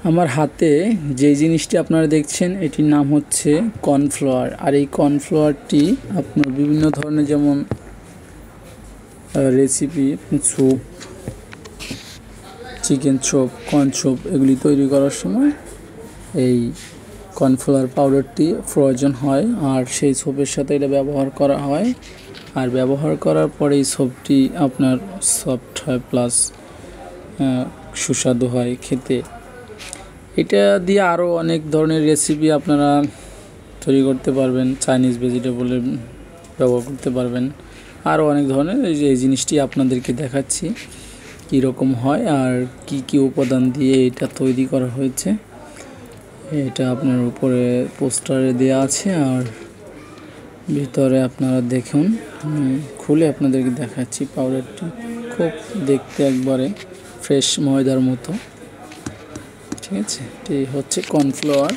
আমার হাতে যে জিনিসটি আপনারা দেখছেন এটির নাম হচ্ছে কর্নফ্লাওয়ার। আর এই কর্নফ্লাওয়ারটি আপনার বিভিন্ন ধরনের যেমন recipe, soup, chicken chop, corn chop এগুলি তৈরি করার সময় এই কর্নফ্লাওয়ার পাউডারটি প্রয়োজন হয়। আর সেই সোপের সাথে এটা ব্যবহার করা হয়। আর ব্যবহার করার পরে এই সোপটি আপনার সফট হয় প্লাস সুস্বাদু হয় খেতে। এটা দিয়ে আরও অনেক ধরনের রেসিপি আপনারা তৈরি করতে পারবেন। চাইনিজ ভেজিটেবলের ব্যবহার করতে পারবেন, আরও অনেক ধরনের। এই জিনিসটি আপনাদেরকে দেখাচ্ছি কীরকম হয় আর কি কি উপাদান দিয়ে এটা তৈরি করা হয়েছে। এটা আপনার উপরে পোস্টারে দেওয়া আছে আর ভিতরে আপনারা দেখুন। খুলে আপনাদেরকে দেখাচ্ছি। পাউডারটি খুব দেখতে একবারে ফ্রেশ ময়দার মতো, ঠিক আছে। এটি হচ্ছে কর্নফ্লাওয়ার।